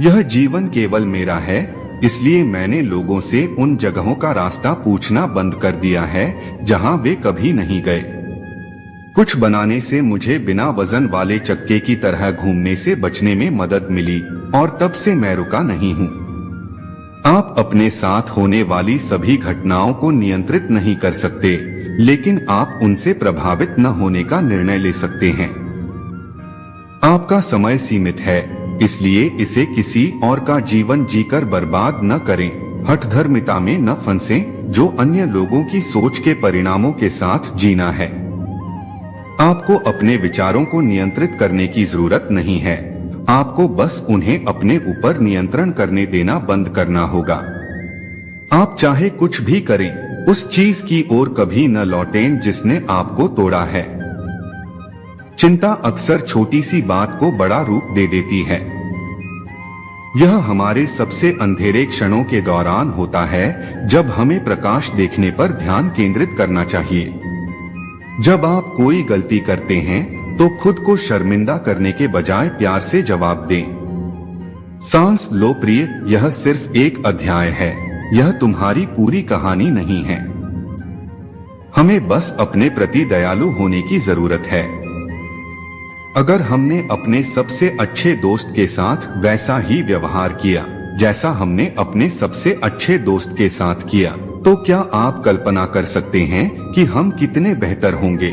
यह जीवन केवल मेरा है, इसलिए मैंने लोगों से उन जगहों का रास्ता पूछना बंद कर दिया है जहां वे कभी नहीं गए। कुछ बनाने से मुझे बिना वजन वाले चक्के की तरह घूमने से बचने में मदद मिली और तब से मैं रुका नहीं हूँ। आप अपने साथ होने वाली सभी घटनाओं को नियंत्रित नहीं कर सकते, लेकिन आप उनसे प्रभावित न होने का निर्णय ले सकते हैं। आपका समय सीमित है, इसलिए इसे किसी और का जीवन जीकर बर्बाद न करें। हठधर्मिता में न फंसें, जो अन्य लोगों की सोच के परिणामों के साथ जीना है। आपको अपने विचारों को नियंत्रित करने की जरूरत नहीं है, आपको बस उन्हें अपने ऊपर नियंत्रण करने देना बंद करना होगा। आप चाहे कुछ भी करें, उस चीज की ओर कभी न लौटें जिसने आपको तोड़ा है। चिंता अक्सर छोटी सी बात को बड़ा रूप दे देती है। यह हमारे सबसे अंधेरे क्षणों के दौरान होता है, जब हमें प्रकाश देखने पर ध्यान केंद्रित करना चाहिए। जब आप कोई गलती करते हैं तो खुद को शर्मिंदा करने के बजाय प्यार से जवाब दें। सांस लो प्रिय, यह सिर्फ एक अध्याय है, यह तुम्हारी पूरी कहानी नहीं है। हमें बस अपने प्रति दयालु होने की जरूरत है। अगर हमने अपने सबसे अच्छे दोस्त के साथ वैसा ही व्यवहार किया जैसा हमने अपने सबसे अच्छे दोस्त के साथ किया, तो क्या आप कल्पना कर सकते हैं कि हम कितने बेहतर होंगे।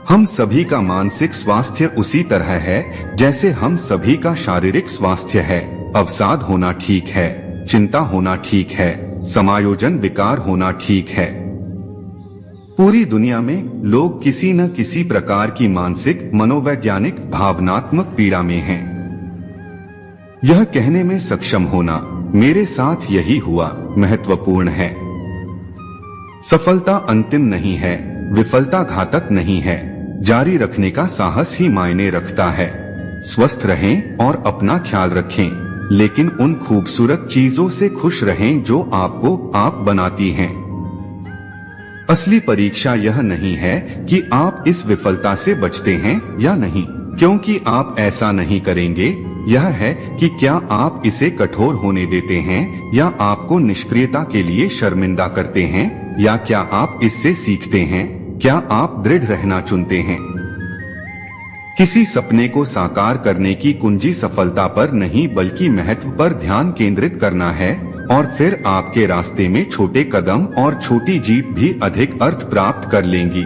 हम सभी का मानसिक स्वास्थ्य उसी तरह है जैसे हम सभी का शारीरिक स्वास्थ्य है। अवसाद होना ठीक है, चिंता होना ठीक है, समायोजन विकार होना ठीक है। पूरी दुनिया में लोग किसी न किसी प्रकार की मानसिक, मनोवैज्ञानिक, भावनात्मक पीड़ा में हैं। यह कहने में सक्षम होना, मेरे साथ यही हुआ, महत्वपूर्ण है। सफलता अंतिम नहीं है, विफलता घातक नहीं है, जारी रखने का साहस ही मायने रखता है। स्वस्थ रहें और अपना ख्याल रखें, लेकिन उन खूबसूरत चीजों से खुश रहें जो आपको आप बनाती हैं। असली परीक्षा यह नहीं है कि आप इस विफलता से बचते हैं या नहीं, क्योंकि आप ऐसा नहीं करेंगे। यह है कि क्या आप इसे कठोर होने देते हैं या आपको निष्क्रियता के लिए शर्मिंदा करते हैं, या क्या आप इससे सीखते हैं, क्या आप दृढ़ रहना चुनते हैं। किसी सपने को साकार करने की कुंजी सफलता पर नहीं बल्कि महत्व पर ध्यान केंद्रित करना है, और फिर आपके रास्ते में छोटे कदम और छोटी जीत भी अधिक अर्थ प्राप्त कर लेंगी।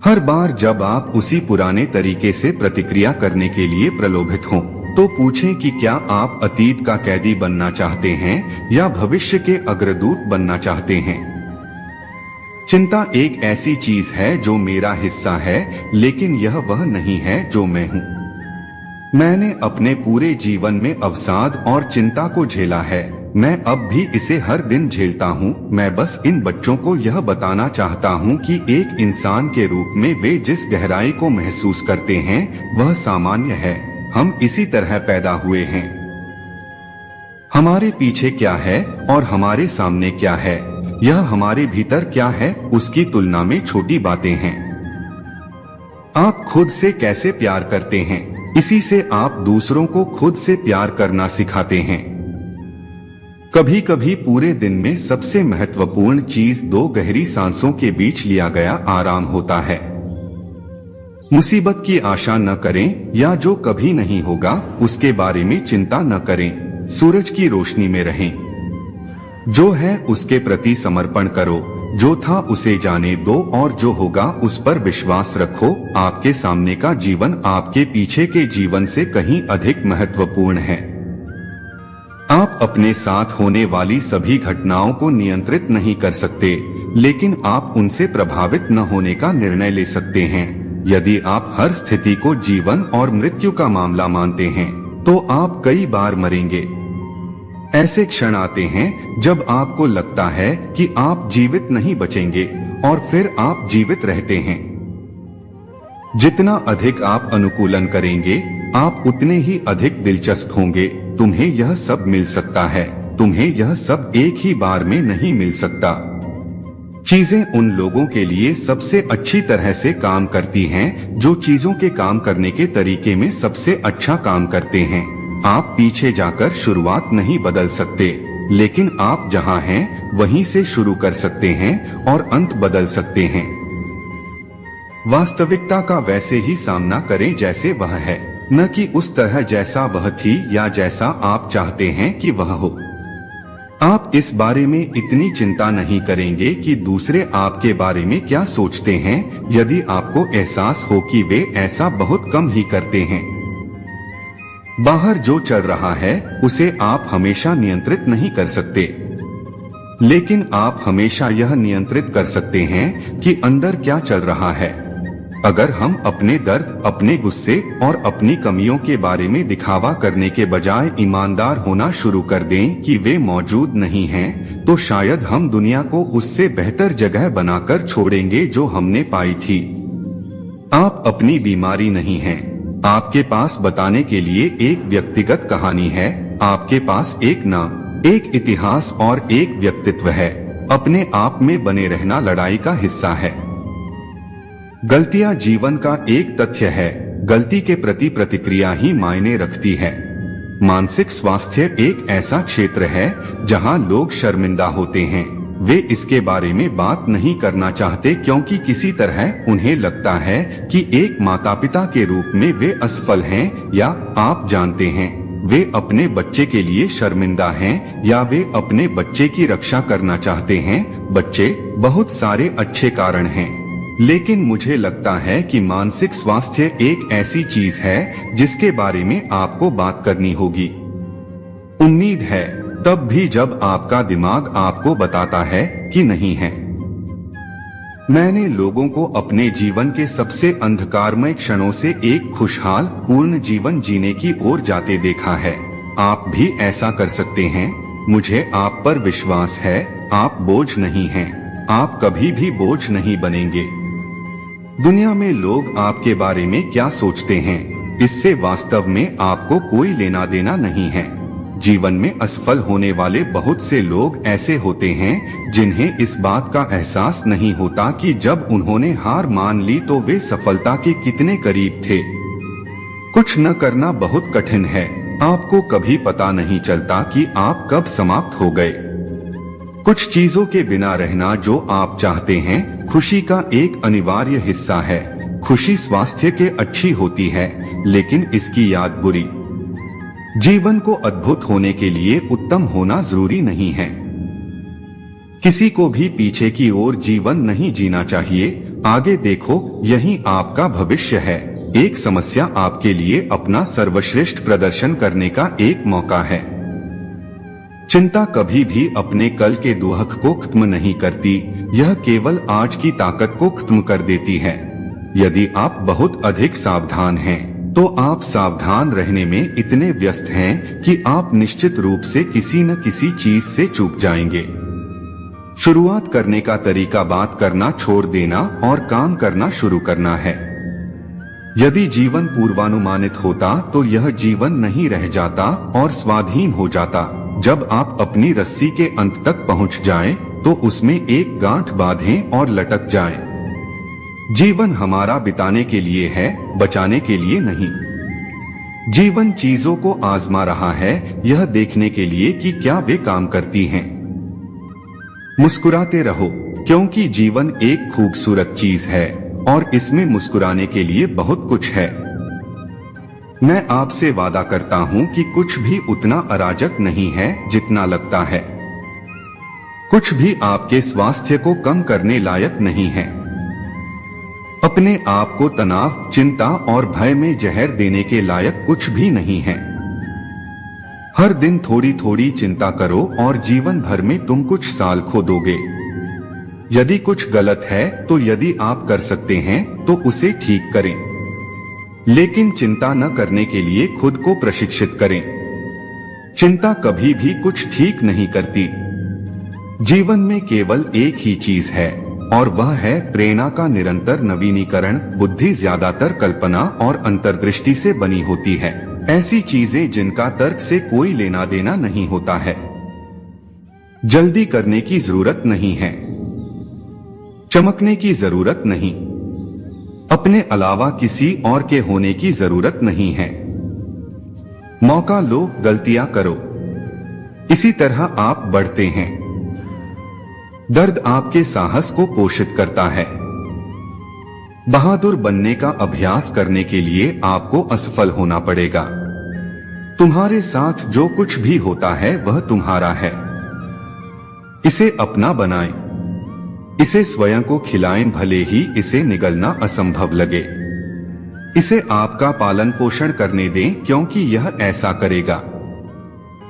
हर बार जब आप उसी पुराने तरीके से प्रतिक्रिया करने के लिए प्रलोभित हों, तो पूछें कि क्या आप अतीत का कैदी बनना चाहते हैं या भविष्य के अग्रदूत बनना चाहते हैं। चिंता एक ऐसी चीज है जो मेरा हिस्सा है, लेकिन यह वह नहीं है जो मैं हूँ। मैंने अपने पूरे जीवन में अवसाद और चिंता को झेला है, मैं अब भी इसे हर दिन झेलता हूँ। मैं बस इन बच्चों को यह बताना चाहता हूँ कि एक इंसान के रूप में वे जिस गहराई को महसूस करते हैं वह सामान्य है। हम इसी तरह पैदा हुए हैं। हमारे पीछे क्या है और हमारे सामने क्या है, यह हमारे भीतर क्या है, उसकी तुलना में छोटी बातें हैं। आप खुद से कैसे प्यार करते हैं, इसी से आप दूसरों को खुद से प्यार करना सिखाते हैं। कभी कभी पूरे दिन में सबसे महत्वपूर्ण चीज 2 गहरी सांसों के बीच लिया गया आराम होता है। मुसीबत की आशा न करें या जो कभी नहीं होगा उसके बारे में चिंता न करें। सूरज की रोशनी में रहें। जो है उसके प्रति समर्पण करो, जो था उसे जाने दो और जो होगा उस पर विश्वास रखो। आपके सामने का जीवन आपके पीछे के जीवन से कहीं अधिक महत्वपूर्ण है। आप अपने साथ होने वाली सभी घटनाओं को नियंत्रित नहीं कर सकते, लेकिन आप उनसे प्रभावित न होने का निर्णय ले सकते हैं। यदि आप हर स्थिति को जीवन और मृत्यु का मामला मानते हैं, तो आप कई बार मरेंगे। ऐसे क्षण आते हैं जब आपको लगता है कि आप जीवित नहीं बचेंगे, और फिर आप जीवित रहते हैं। जितना अधिक आप अनुकूलन करेंगे, आप उतने ही अधिक दिलचस्प होंगे। तुम्हें यह सब मिल सकता है, तुम्हें यह सब एक ही बार में नहीं मिल सकता। चीजें उन लोगों के लिए सबसे अच्छी तरह से काम करती हैं जो चीजों के काम करने के तरीके में सबसे अच्छा काम करते हैं। आप पीछे जाकर शुरुआत नहीं बदल सकते, लेकिन आप जहां हैं वहीं से शुरू कर सकते हैं और अंत बदल सकते हैं। वास्तविकता का वैसे ही सामना करें जैसे वह है, न कि उस तरह जैसा वह थी या जैसा आप चाहते हैं कि वह हो। आप इस बारे में इतनी चिंता नहीं करेंगे कि दूसरे आपके बारे में क्या सोचते हैं, यदि आपको एहसास हो कि वे ऐसा बहुत कम ही करते हैं। बाहर जो चल रहा है उसे आप हमेशा नियंत्रित नहीं कर सकते, लेकिन आप हमेशा यह नियंत्रित कर सकते हैं कि अंदर क्या चल रहा है। अगर हम अपने दर्द, अपने गुस्से और अपनी कमियों के बारे में दिखावा करने के बजाय ईमानदार होना शुरू कर दें कि वे मौजूद नहीं हैं, तो शायद हम दुनिया को उससे बेहतर जगह बनाकर छोड़ेंगे जो हमने पाई थी। आप अपनी बीमारी नहीं हैं। आपके पास बताने के लिए एक व्यक्तिगत कहानी है, आपके पास एक इतिहास और एक व्यक्तित्व है। अपने आप में बने रहना लड़ाई का हिस्सा है। गलतियां जीवन का एक तथ्य है। गलती के प्रति प्रतिक्रिया ही मायने रखती है। मानसिक स्वास्थ्य एक ऐसा क्षेत्र है जहां लोग शर्मिंदा होते हैं। वे इसके बारे में बात नहीं करना चाहते क्योंकि किसी तरह उन्हें लगता है कि एक माता पिता के रूप में वे असफल हैं, या आप जानते हैं, वे अपने बच्चे के लिए शर्मिंदा हैं या वे अपने बच्चे की रक्षा करना चाहते हैं। बच्चे, बहुत सारे अच्छे कारण हैं, लेकिन मुझे लगता है कि मानसिक स्वास्थ्य एक ऐसी चीज है जिसके बारे में आपको बात करनी होगी। उम्मीद है, तब भी जब आपका दिमाग आपको बताता है कि नहीं है। मैंने लोगों को अपने जीवन के सबसे अंधकारमय क्षणों से एक खुशहाल, पूर्ण जीवन जीने की ओर जाते देखा है। आप भी ऐसा कर सकते हैं। मुझे आप पर विश्वास है। आप बोझ नहीं हैं। आप कभी भी बोझ नहीं बनेंगे। दुनिया में लोग आपके बारे में क्या सोचते हैं, इससे वास्तव में आपको कोई लेना देना नहीं है। जीवन में असफल होने वाले बहुत से लोग ऐसे होते हैं जिन्हें इस बात का एहसास नहीं होता कि जब उन्होंने हार मान ली तो वे सफलता के कितने करीब थे। कुछ न करना बहुत कठिन है। आपको कभी पता नहीं चलता कि आप कब समाप्त हो गए। कुछ चीजों के बिना रहना जो आप चाहते हैं खुशी का एक अनिवार्य हिस्सा है। खुशी स्वास्थ्य के अच्छी होती है, लेकिन इसकी याद बुरी। जीवन को अद्भुत होने के लिए उत्तम होना जरूरी नहीं है। किसी को भी पीछे की ओर जीवन नहीं जीना चाहिए। आगे देखो, यही आपका भविष्य है। एक समस्या आपके लिए अपना सर्वश्रेष्ठ प्रदर्शन करने का एक मौका है। चिंता कभी भी अपने कल के दुख को खत्म नहीं करती, यह केवल आज की ताकत को खत्म कर देती है। यदि आप बहुत अधिक सावधान हैं, तो आप सावधान रहने में इतने व्यस्त हैं कि आप निश्चित रूप से किसी न किसी चीज से चूक जाएंगे। शुरुआत करने का तरीका बात करना छोड़ देना और काम करना शुरू करना है। यदि जीवन पूर्वानुमानित होता तो यह जीवन नहीं रह जाता और स्वाधीन हो जाता। जब आप अपनी रस्सी के अंत तक पहुंच जाएं, तो उसमें एक गांठ बांधें और लटक जाएं। जीवन हमारा बिताने के लिए है, बचाने के लिए नहीं। जीवन चीजों को आजमा रहा है, यह देखने के लिए कि क्या वे काम करती हैं। मुस्कुराते रहो, क्योंकि जीवन एक खूबसूरत चीज है और इसमें मुस्कुराने के लिए बहुत कुछ है। मैं आपसे वादा करता हूं कि कुछ भी उतना अराजक नहीं है जितना लगता है। कुछ भी आपके स्वास्थ्य को कम करने लायक नहीं है। अपने आप को तनाव, चिंता और भय में जहर देने के लायक कुछ भी नहीं है। हर दिन थोड़ी थोड़ी चिंता करो और जीवन भर में तुम कुछ साल खो दोगे। यदि कुछ गलत है तो यदि आप कर सकते हैं तो उसे ठीक करें, लेकिन चिंता न करने के लिए खुद को प्रशिक्षित करें। चिंता कभी भी कुछ ठीक नहीं करती। जीवन में केवल एक ही चीज है और वह है प्रेरणा का निरंतर नवीनीकरण। बुद्धि ज्यादातर कल्पना और अंतर्दृष्टि से बनी होती है, ऐसी चीजें जिनका तर्क से कोई लेना देना नहीं होता है। जल्दी करने की जरूरत नहीं है। चमकने की जरूरत नहीं, अपने अलावा किसी और के होने की जरूरत नहीं है। मौका लो, गलतियां करो, इसी तरह आप बढ़ते हैं। दर्द आपके साहस को पोषित करता है। बहादुर बनने का अभ्यास करने के लिए आपको असफल होना पड़ेगा। तुम्हारे साथ जो कुछ भी होता है वह तुम्हारा है। इसे अपना बनाएं, इसे स्वयं को खिलाएं, भले ही इसे निगलना असंभव लगे। इसे आपका पालन पोषण करने दें, क्योंकि यह ऐसा करेगा।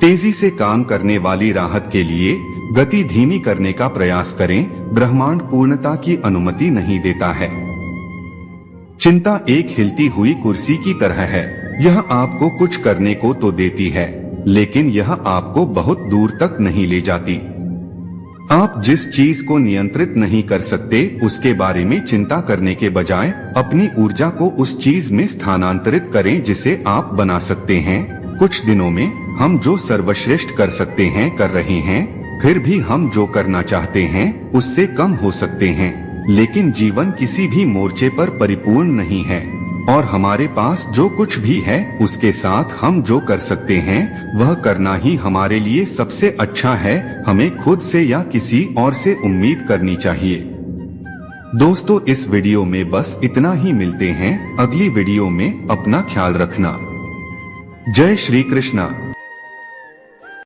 तेजी से काम करने वाली राहत के लिए गति धीमी करने का प्रयास करें। ब्रह्मांड पूर्णता की अनुमति नहीं देता है। चिंता एक हिलती हुई कुर्सी की तरह है। यह आपको कुछ करने को तो देती है, लेकिन यह आपको बहुत दूर तक नहीं ले जाती। आप जिस चीज को नियंत्रित नहीं कर सकते उसके बारे में चिंता करने के बजाय अपनी ऊर्जा को उस चीज में स्थानांतरित करें जिसे आप बना सकते हैं। कुछ दिनों में हम जो सर्वश्रेष्ठ कर सकते हैं कर रहे हैं, फिर भी हम जो करना चाहते हैं उससे कम हो सकते हैं। लेकिन जीवन किसी भी मोर्चे पर परिपूर्ण नहीं है, और हमारे पास जो कुछ भी है उसके साथ हम जो कर सकते हैं वह करना ही हमारे लिए सबसे अच्छा है। हमें खुद से या किसी और से उम्मीद करनी चाहिए। दोस्तों, इस वीडियो में बस इतना ही। मिलते हैं अगली वीडियो में। अपना ख्याल रखना। जय श्री कृष्णा।